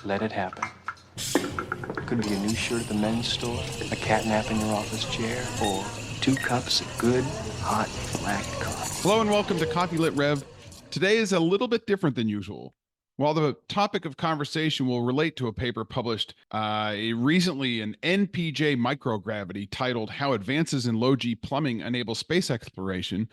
Let it happen. Could be a new shirt at the men's store, a cat nap in your office chair, or 2 cups of good, hot, black coffee. Hello and welcome to Coffee Lit Rev. Today is a little bit different than usual. While the topic of conversation will relate to a paper published recently in NPJ Microgravity titled How Advances in Low-G Plumbing Enable Space Exploration,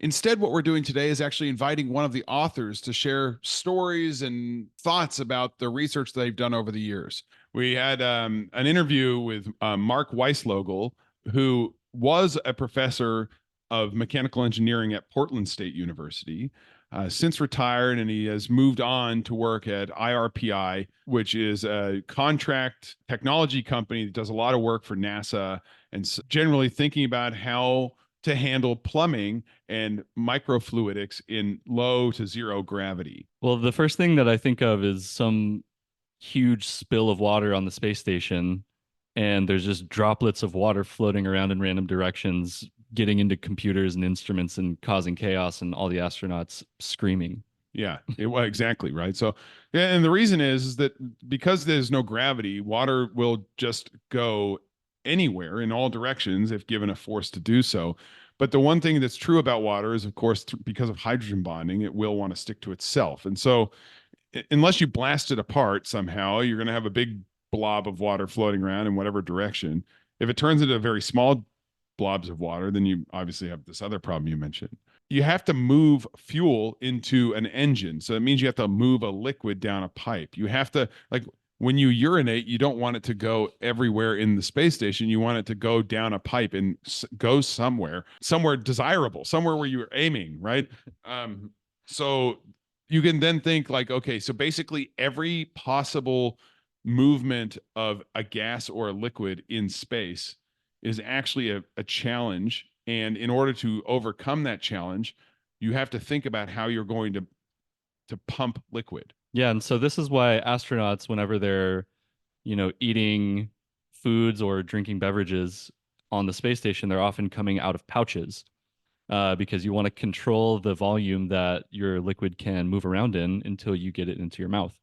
instead what we're doing today is actually inviting one of the authors to share stories and thoughts about the research they've done over the years. We had an interview with Mark Weislogel, who was a professor of mechanical engineering at Portland State University, since retired, and he has moved on to work at IRPI, which is a contract technology company that does a lot of work for NASA and generally thinking about how to handle plumbing and microfluidics in low to zero gravity. Well, the first thing that I think of is some huge spill of water on the space station, and there's just droplets of water floating around in random directions, getting into computers and instruments and causing chaos, and all the astronauts screaming. Yeah, exactly, right. So, yeah, and the reason is that because there's no gravity, water will just go anywhere in all directions if given a force to do so. But the one thing that's true about water is, of course, because of hydrogen bonding, it will want to stick to itself. And so unless you blast it apart somehow, you're going to have a big blob of water floating around in whatever direction. If it turns into very small blobs of water, then you obviously have this other problem you mentioned. You have to move fuel into an engine. So it means you have to move a liquid down a pipe. You have to, like, when you urinate, you don't want it to go everywhere in the space station. You want it to go down a pipe and go somewhere desirable, somewhere where you're aiming, right? So you can then think like, okay, so basically every possible movement of a gas or a liquid in space is actually a challenge. And in order to overcome that challenge, you have to think about how you're going to pump liquid. Yeah, and so this is why astronauts, whenever they're, eating foods or drinking beverages on the space station, they're often coming out of pouches, because you want to control the volume that your liquid can move around in until you get it into your mouth.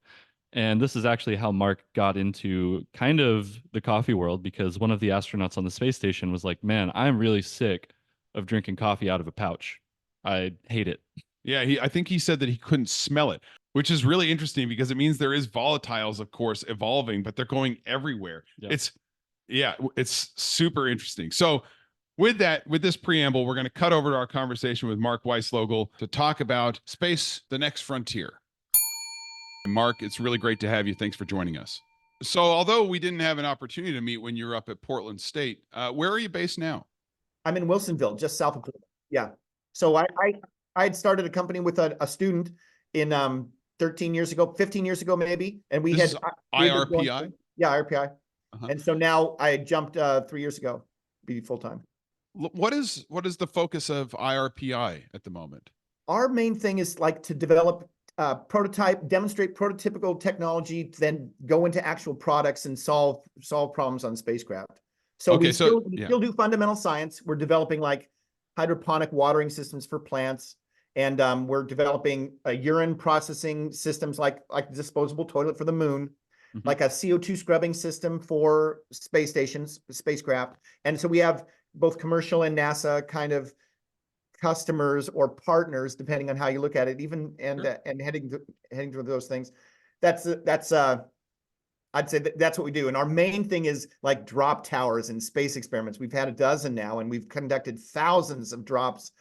And this is actually how Mark got into kind of the coffee world, because one of the astronauts on the space station was like, man, I'm really sick of drinking coffee out of a pouch. I hate it. Yeah, I think he said that he couldn't smell it, which is really interesting because it means there is volatiles, of course, evolving, but they're going everywhere. Yeah. It's super interesting. So with this preamble, we're going to cut over to our conversation with Mark Weislogel to talk about space, the next frontier. Mark, it's really great to have you. Thanks for joining us. So although we didn't have an opportunity to meet when you were up at Portland State, where are you based now? I'm in Wilsonville, just south of Portland. Yeah. So I had started a company with a student in 15 years ago, maybe. And we this had IRPI. Yeah, IRPI. And so now I jumped 3 years ago, be full time. What is the focus of IRPI at the moment? Our main thing is like to develop demonstrate prototypical technology, to then go into actual products and solve problems on spacecraft. So we still do fundamental science. We're developing like hydroponic watering systems for plants. And we're developing urine processing systems like disposable toilet for the moon, like a CO2 scrubbing system for spacecraft. And so we have both commercial and NASA kind of customers or partners, depending on how you look at it, even and heading to those things. I'd say that's what we do. And our main thing is like drop towers and space experiments. We've had a dozen now, and we've conducted thousands of drops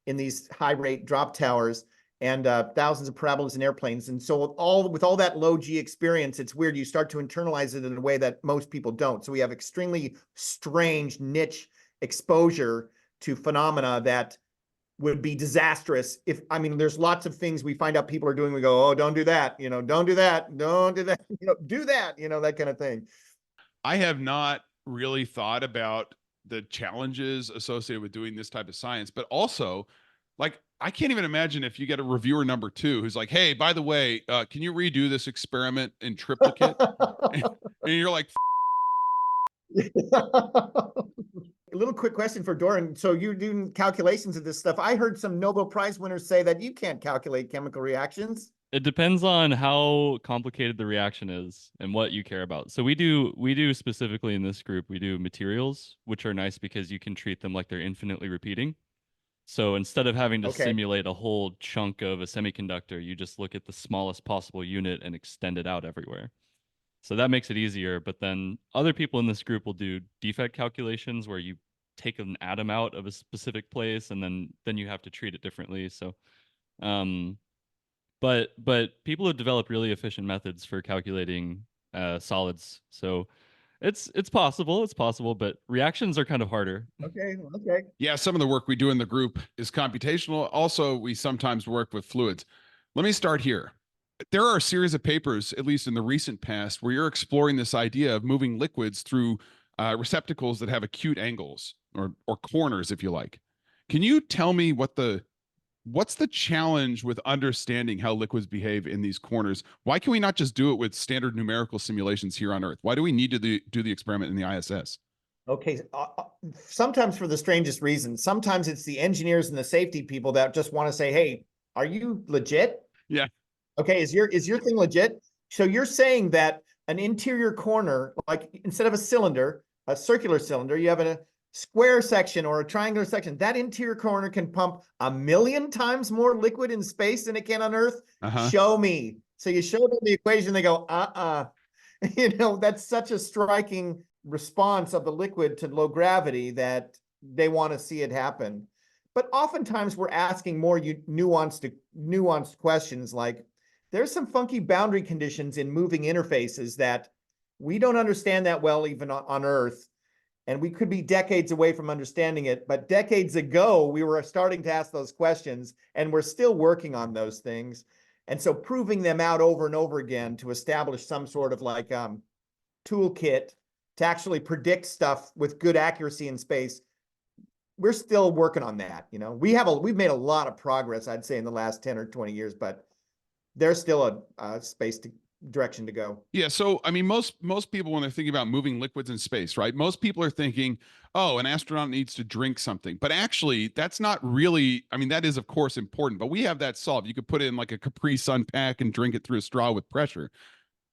in these high rate drop towers, and thousands of parabolas and airplanes. And so with all that low G experience, it's weird. You start to internalize it in a way that most people don't. So we have extremely strange niche exposure to phenomena that would be disastrous there's lots of things we find out people are doing. We go, oh, don't do that. Don't do that. Don't do that. Do that, that kind of thing. I have not really thought about the challenges associated with doing this type of science, but also, like, I can't even imagine if you get a reviewer number 2 who's like, hey, by the way, can you redo this experiment in triplicate? and you're like, A little quick question for Doran. So you're doing calculations of this stuff. I heard some Nobel Prize winners say that you can't calculate chemical reactions. It depends on how complicated the reaction is and what you care about. So we do specifically in this group, we do materials, which are nice because you can treat them like they're infinitely repeating. So instead of having to Okay. simulate a whole chunk of a semiconductor, you just look at the smallest possible unit and extend it out everywhere. So that makes it easier. But then other people in this group will do defect calculations where you take an atom out of a specific place and then you have to treat it differently. So um but people have developed really efficient methods for calculating solids. So it's possible, but reactions are kind of harder. Okay. Okay. Yeah, some of the work we do in the group is computational. Also, we sometimes work with fluids. Let me start here. There are a series of papers, at least in the recent past, where you're exploring this idea of moving liquids through receptacles that have acute angles or corners, if you like. Can you tell me what's the challenge with understanding how liquids behave in these corners? Why can we not just do it with standard numerical simulations here on Earth? Why do we need to do the experiment in the ISS? Okay. Sometimes for the strangest reasons. Sometimes it's the engineers and the safety people that just want to say, "Hey, are you legit? Yeah. Okay, is your thing legit?" So you're saying that an interior corner, like instead of a cylinder, a circular cylinder, you have a square section or a triangular section. That interior corner can pump 1,000,000 times more liquid in space than it can on Earth. Show me. So you show them the equation, they go, that's such a striking response of the liquid to low gravity that they want to see it happen. But oftentimes we're asking more nuanced questions like, there's some funky boundary conditions in moving interfaces that we don't understand that well even on Earth. And we could be decades away from understanding it. But decades ago, we were starting to ask those questions, and we're still working on those things. And so proving them out over and over again to establish some sort of like toolkit to actually predict stuff with good accuracy in space, we're still working on that. We've made a lot of progress, I'd say, in the last 10 or 20 years, but there's still a direction to go. Yeah. So, I mean, most people, when they're thinking about moving liquids in space, right? Most people are thinking, oh, an astronaut needs to drink something. But actually, that's not really, I mean, that is, of course, important, but we have that solved. You could put it in like a Capri Sun pack and drink it through a straw with pressure.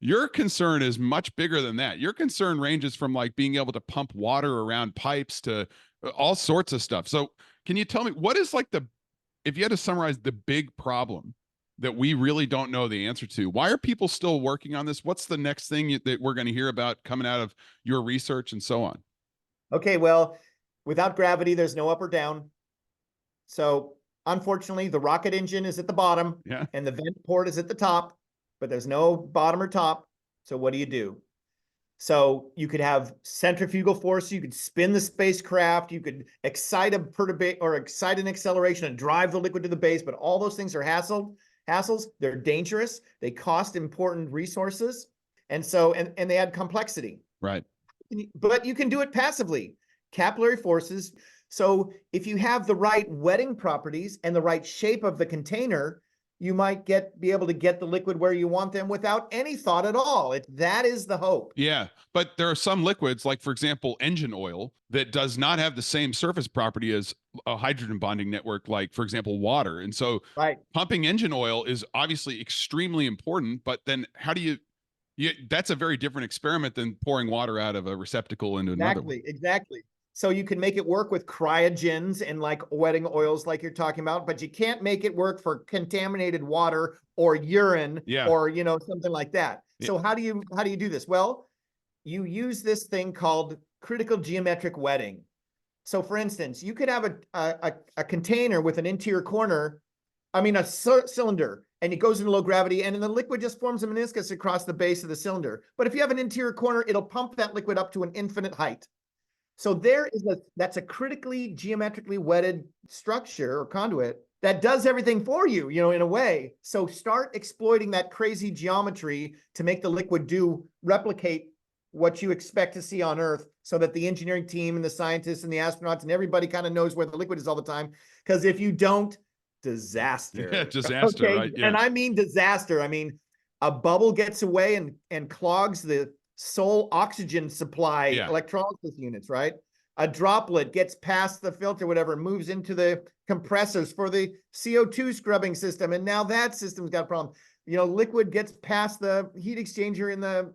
Your concern is much bigger than that. Your concern ranges from like being able to pump water around pipes to all sorts of stuff. So, can you tell me what is like if you had to summarize the big problem that we really don't know the answer to? Why are people still working on this? What's the next thing that we're going to hear about coming out of your research and so on? Okay, well, without gravity, there's no up or down. So unfortunately, the rocket engine is at the bottom and the vent port is at the top, but there's no bottom or top. So what do? So you could have centrifugal force. You could spin the spacecraft. You could excite an acceleration and drive the liquid to the base. But all those things are hassles. They're dangerous. They cost important resources. And so, and they add complexity. Right. But you can do it passively. Capillary forces. So if you have the right wetting properties and the right shape of the container, you might be able to get the liquid where you want them without any thought at all. That is the hope. Yeah, but there are some liquids, like for example, engine oil, that does not have the same surface property as a hydrogen bonding network, like for example, water. And so pumping engine oil is obviously extremely important, but then how do you that's a very different experiment than pouring water out of a receptacle into another one. Exactly. So you can make it work with cryogens and like wetting oils like you're talking about, but you can't make it work for contaminated water or urine or, something like that. Yeah. So how do you do this? Well, you use this thing called critical geometric wetting. So for instance, you could have a container with an interior corner, a cylinder, and it goes into low gravity and then the liquid just forms a meniscus across the base of the cylinder. But if you have an interior corner, it'll pump that liquid up to an infinite height. So that's a critically geometrically wetted structure or conduit that does everything for you, in a way. So start exploiting that crazy geometry to make the liquid replicate what you expect to see on Earth so that the engineering team and the scientists and the astronauts and everybody kind of knows where the liquid is all the time. Because if you don't, disaster. Yeah, disaster, okay? right? Yeah. And I mean disaster. A bubble gets away and clogs the sole oxygen supply electrolysis units, right? A droplet gets past the filter, whatever, moves into the compressors for the CO2 scrubbing system. And now that system's got a problem. liquid gets past the heat exchanger in the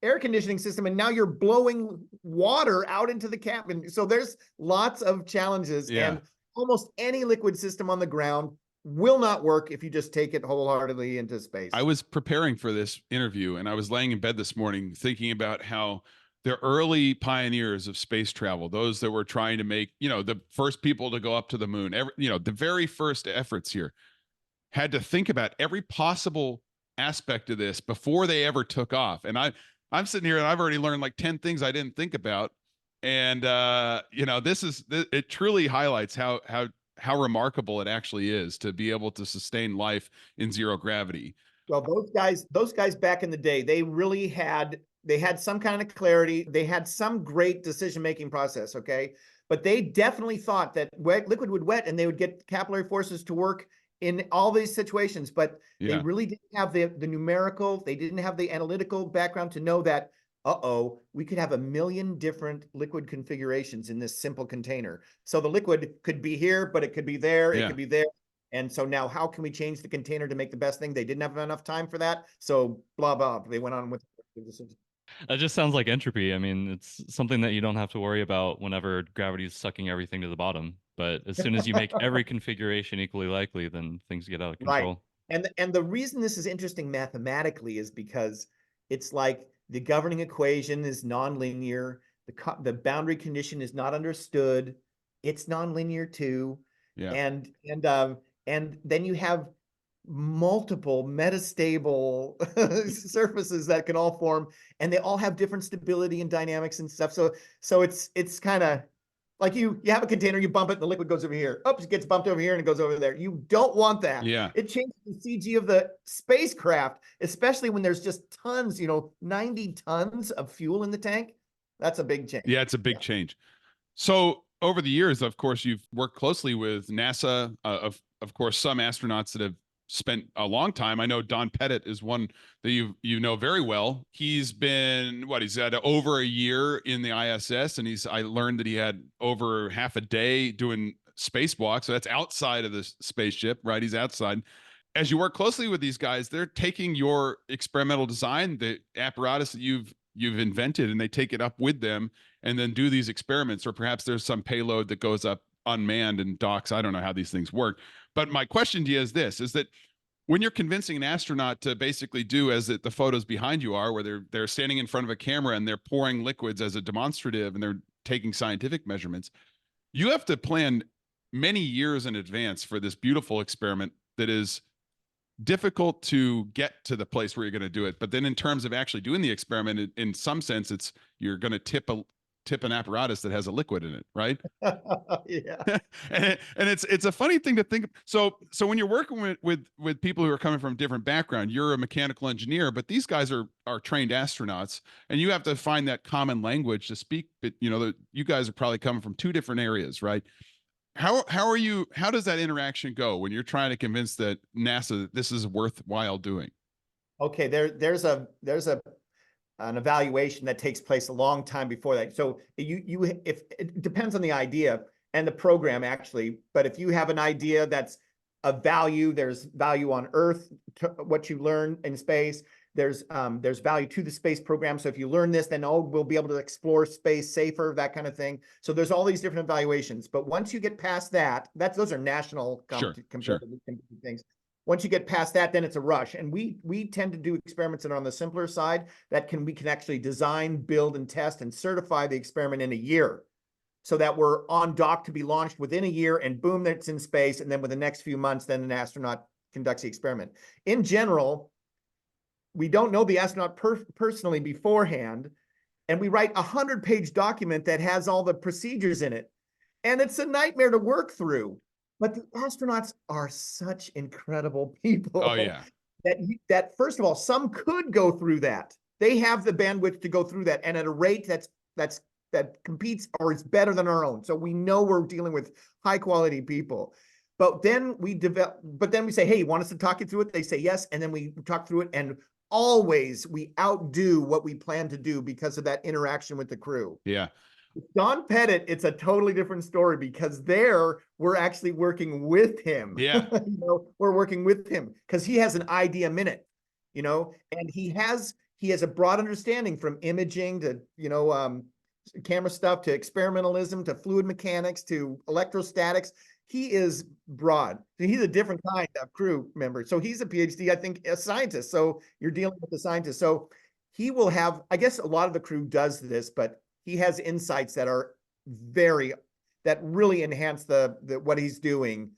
air conditioning system, and now you're blowing water out into the cabin. So there's lots of challenges, and almost any liquid system on the ground will not work if you just take it wholeheartedly into space. I was preparing for this interview, and I was laying in bed this morning thinking about how the early pioneers of space travel, those that were trying to make, the first people to go up to the moon, the very first efforts here, had to think about every possible aspect of this before they ever took off. And I'm sitting here and I've already learned like 10 things I didn't think about. And it truly highlights how remarkable it actually is to be able to sustain life in zero gravity. Well, those guys back in the day, they really had some kind of clarity. They had some great decision-making process. Okay. But they definitely thought that liquid would wet and they would get capillary forces to work in all these situations, but they really didn't have the numerical, they didn't have the analytical background to know that, we could have 1 million different liquid configurations in this simple container. So the liquid could be here, but it could be there, it could be there. And so now how can we change the container to make the best thing? They didn't have enough time for that. So blah, blah, they went on with the decision. That just sounds like entropy. I mean, it's something that you don't have to worry about whenever gravity is sucking everything to the bottom. But as soon as you make every configuration equally likely, then things get out of control. Right. And the reason this is interesting mathematically is because it's like the governing equation is nonlinear. The boundary condition is not understood. It's nonlinear too. Yeah. And then you have multiple metastable surfaces that can all form, and they all have different stability and dynamics and stuff. So it's kind of like you have a container, you bump it, and the liquid goes over here. Oops, it gets bumped over here and it goes over there. You don't want that. Yeah. It changes the CG of the spacecraft, especially when there's just tons, 90 tons of fuel in the tank. That's a big change. Yeah, it's a big change. So over the years, of course, you've worked closely with NASA, of course, some astronauts that have spent a long time. I know Don Pettit is one that you know very well. He's been he's had over a year in the ISS, and I learned that he had over half a day doing spacewalk. So that's outside of the spaceship, right? He's outside. As you work closely with these guys, they're taking your experimental design, the apparatus that you've invented, and they take it up with them and then do these experiments. Or perhaps there's some payload that goes up unmanned and docks. I don't know how these things work. But my question to you is this, is that when you're convincing an astronaut to basically do as the photos behind you are, where they're standing in front of a camera and they're pouring liquids as a demonstrative and they're taking scientific measurements, you have to plan many years in advance for this beautiful experiment that is difficult to get to the place where you're going to do it. But then in terms of actually doing the experiment, in some sense, you're going to tip an apparatus that has a liquid in it, right? Yeah. and it's a funny thing to think. So when you're working with people who are coming from different background, you're a mechanical engineer, but these guys are trained astronauts, and you have to find that common language to speak. But you guys are probably coming from two different areas, right? How does that interaction go when you're trying to convince that NASA that this is worthwhile doing? Okay, there's an evaluation that takes place a long time before that. So if it depends on the idea and the program actually, but if you have an idea that's of value, there's value on Earth to what you learn in space. There's value to the space program. So if you learn this, then we'll be able to explore space safer, that kind of thing. So there's all these different evaluations. But once you get past that, those are national competitive things. Once you get past that, then it's a rush. And we tend to do experiments that are on the simpler side we can actually design, build, and test and certify the experiment in a year, so that we're on dock to be launched within a year, and boom, it's in space. And then with the next few months, then an astronaut conducts the experiment. In general, we don't know the astronaut personally beforehand, and we write a 100-page document that has all the procedures in it. And it's a nightmare to work through. But the astronauts are such incredible people. Oh, yeah. That first of all, some could go through that. They have the bandwidth to go through that, and at a rate that competes or is better than our own. So we know we're dealing with high quality people. But then we say, hey, you want us to talk you through it? They say yes, and then we talk through it, and always we outdo what we plan to do because of that interaction with the crew. Yeah. Don Pettit, it's a totally different story because there we're actually working with him. Yeah. We're working with him because he has an idea a minute, and he has a broad understanding from imaging to, camera stuff to experimentalism to fluid mechanics to electrostatics. He is broad. He's a different kind of crew member. So he's a PhD, I think, a scientist. So you're dealing with a scientist. So he will have, I guess a lot of the crew does this, but he has insights that are that really enhance the what he's doing,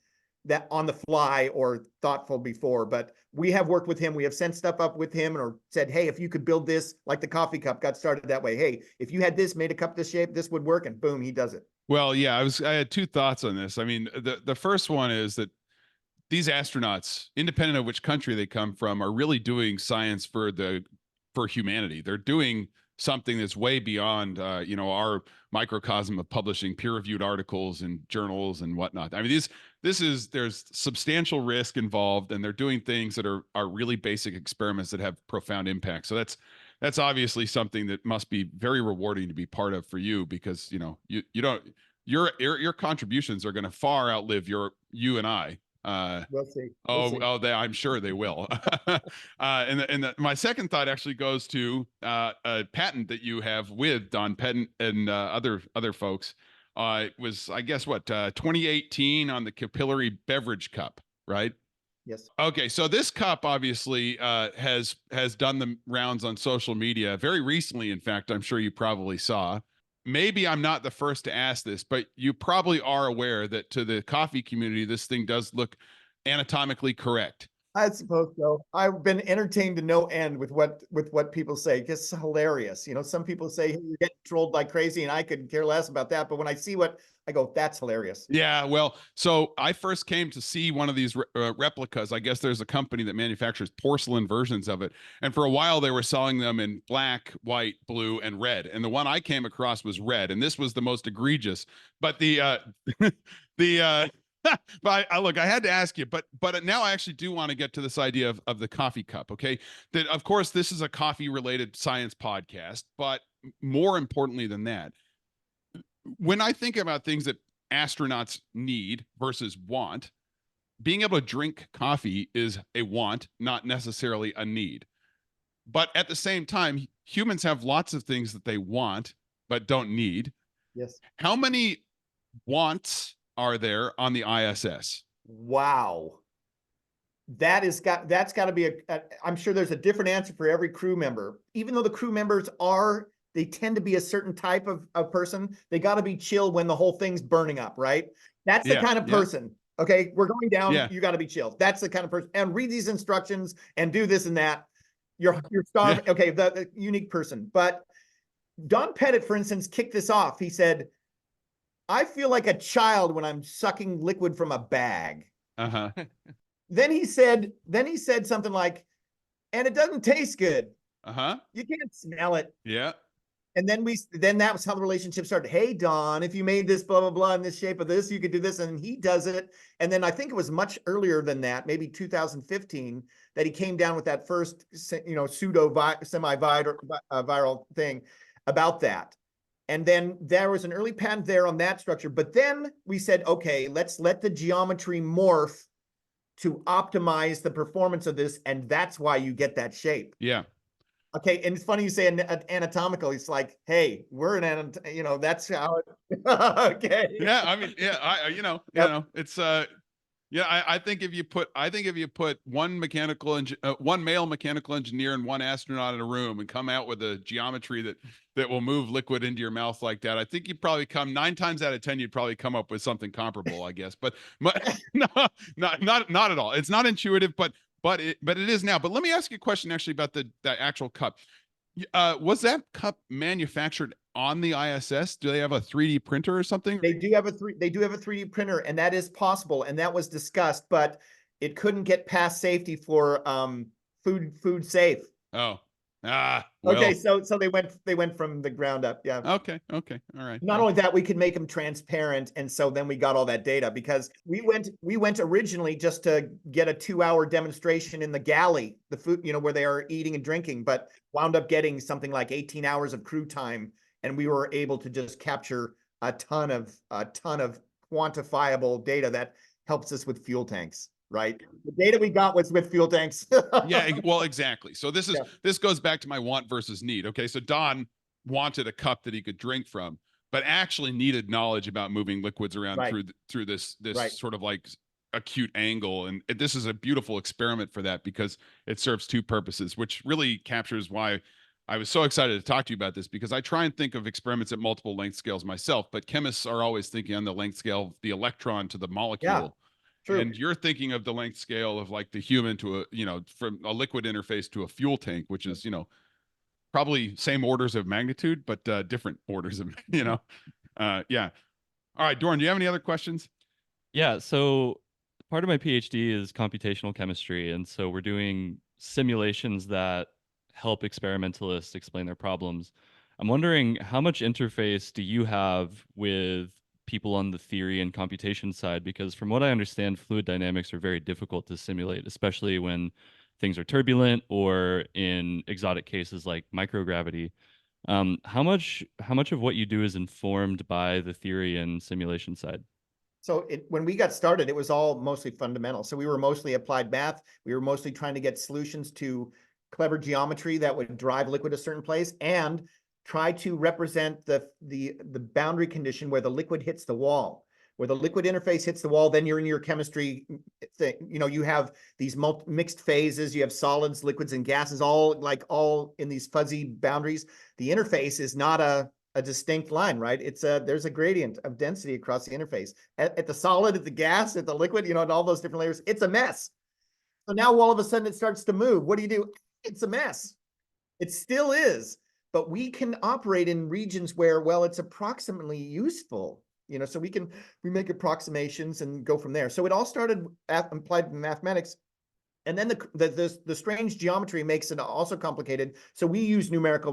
that on the fly or thoughtful before. But we have worked with him. We have sent stuff up with him or said, hey, if you could build this, like the coffee cup got started that way. Hey, if you had this, made a cup this shape, this would work. And boom, he does it. Well, yeah, I had two thoughts on this. I mean, the first one is that these astronauts, independent of which country they come from, are really doing science for humanity. They're doing something that's way beyond our microcosm of publishing peer-reviewed articles in journals and whatnot. I mean, there's substantial risk involved, and they're doing things that are really basic experiments that have profound impact. So that's obviously something that must be very rewarding to be part of for you, because your contributions are going to far outlive you and I. We'll see. I'm sure they will. My second thought actually goes to a patent that you have with Don Pettit and other folks. It was, I guess, 2018 on the capillary beverage cup, right? Yes. Okay, so this cup obviously has done the rounds on social media very recently. In fact, I'm sure you probably saw. Maybe I'm not the first to ask this, but you probably are aware that to the coffee community, this thing does look anatomically correct. I suppose so. I've been entertained to no end with what people say. It's hilarious. Some people say, hey, you're getting trolled like crazy, and I could care less about that. But when I see I go, that's hilarious. Yeah, well, so I first came to see one of these replicas. I guess there's a company that manufactures porcelain versions of it. And for a while, they were selling them in black, white, blue, and red. And the one I came across was red. And this was the most egregious. But but I had to ask you, but now I actually do want to get to this idea of the coffee cup. Okay. That, of course, this is a coffee related science podcast, but more importantly than that, when I think about things that astronauts need versus want, being able to drink coffee is a want, not necessarily a need. But at the same time, humans have lots of things that they want, but don't need. Yes. How many wants are there on the ISS? Wow. That's got to be I'm sure there's a different answer for every crew member. Even though the crew members they tend to be a certain type of person. They got to be chill when the whole thing's burning up, right? That's the kind of person. Okay, we're going down. Yeah. You got to be chill. That's the kind of person. And read these instructions and do this and that. You're starving. Yeah. Okay, the unique person. But Don Pettit, for instance, kicked this off. He said, I feel like a child when I'm sucking liquid from a bag. Uh-huh. Then he said something like, and it doesn't taste good. Uh-huh. You can't smell it. Yeah. And then that was how the relationship started. Hey, Don, if you made this blah, blah, blah in this shape of this, you could do this. And he does it. And then I think it was much earlier than that, maybe 2015, that he came down with that first, semi-viral thing about that. And then there was an early patent there on that structure. But then we said, okay, let's let the geometry morph to optimize the performance of this. And that's why you get that shape. Yeah. Okay, and it's funny you say anatomical. It's like, hey, we're that's how it. Okay. Yeah, I mean, yeah, it's I think if you put one male mechanical engineer and one astronaut in a room and come out with a geometry that will move liquid into your mouth like that, I think you'd probably 9 times out of 10 you'd probably come up with something comparable, I guess. But no, not at all. It's not intuitive, but it is now. But let me ask you a question actually about the actual cup. Was that cup manufactured on the ISS? Do they have a 3D printer or something? They do have a 3D printer, and that is possible, and that was discussed, but it couldn't get past safety for food safe. Oh. Well. Okay, so they went from the ground up. Yeah. Okay. All right. Not only that, we could make them transparent, and so then we got all that data, because we went originally just to get a 2-hour demonstration in the galley, the food, where they are eating and drinking, but wound up getting something like 18 hours of crew time and we were able to just capture a ton of quantifiable data that helps us with fuel tanks, right? The data we got was with fuel tanks. Yeah, well, exactly. So this goes back to my want versus need. Okay, so Don wanted a cup that he could drink from, but actually needed knowledge about moving liquids around through this sort of like acute angle. And this is a beautiful experiment for that, because it serves two purposes, which really captures why I was so excited to talk to you about this, because I try and think of experiments at multiple length scales myself, but chemists are always thinking on the length scale of the electron to the molecule. Yeah, true. And you're thinking of the length scale of like the human to from a liquid interface to a fuel tank, which is, probably same orders of magnitude, but different orders of, yeah. All right, Doran, do you have any other questions? Yeah, so part of my PhD is computational chemistry, and so we're doing simulations that help experimentalists explain their problems. I'm wondering, how much interface do you have with people on the theory and computation side? Because from what I understand, fluid dynamics are very difficult to simulate, especially when things are turbulent or in exotic cases like microgravity. How much of what you do is informed by the theory and simulation side? So when we got started, it was all mostly fundamental. So we were mostly applied math. We were mostly trying to get solutions to clever geometry that would drive liquid a certain place and try to represent the boundary condition where the liquid hits the wall. Where the liquid interface hits the wall, then you're in your chemistry thing. You have these mixed phases. You have solids, liquids, and gases, all in these fuzzy boundaries. The interface is not a distinct line, right? There's a gradient of density across the interface. At the solid, at the gas, at the liquid, and all those different layers, it's a mess. So now all of a sudden it starts to move. What do? It's a mess. It still is, but we can operate in regions where, well, it's approximately useful. So we make approximations and go from there. So it all started applied mathematics. And then the strange geometry makes it also complicated. So we use numerical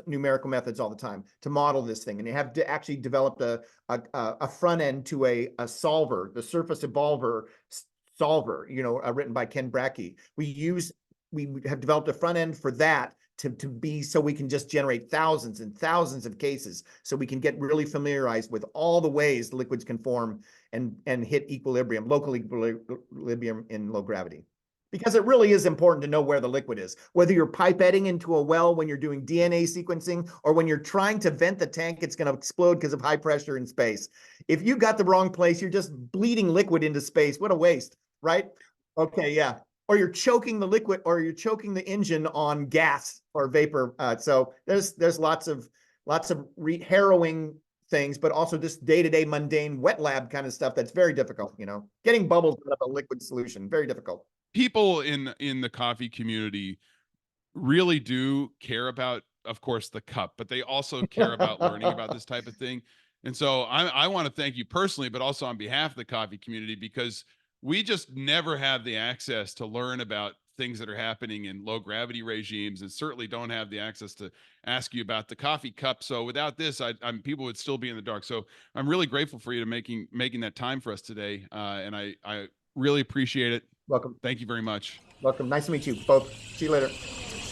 numerical methods all the time to model this thing. And you have to actually develop a front end to a solver, the surface evolver solver, written by Ken Brackey. We have developed a front end for that to be so we can just generate thousands and thousands of cases, so we can get really familiarized with all the ways the liquids can form and hit local equilibrium in low gravity. Because it really is important to know where the liquid is, whether you're pipetting into a well when you're doing DNA sequencing, or when you're trying to vent the tank, it's going to explode because of high pressure in space. If you got the wrong place, you're just bleeding liquid into space. What a waste, right? Okay, yeah. Or you're choking the liquid, or you're choking the engine on gas or vapor. So there's lots of harrowing things, but also just day-to-day mundane wet lab kind of stuff that's very difficult. Getting bubbles out of a liquid solution, very difficult. People in the coffee community really do care about, of course, the cup, but they also care about learning about this type of thing. And so I want to thank you personally, but also on behalf of the coffee community, because we just never have the access to learn about things that are happening in low gravity regimes, and certainly don't have the access to ask you about the coffee cup. So without this, people would still be in the dark. So I'm really grateful for you to making that time for us today. And I really appreciate it. Welcome. Thank you very much. Welcome. Nice to meet you both. See you later.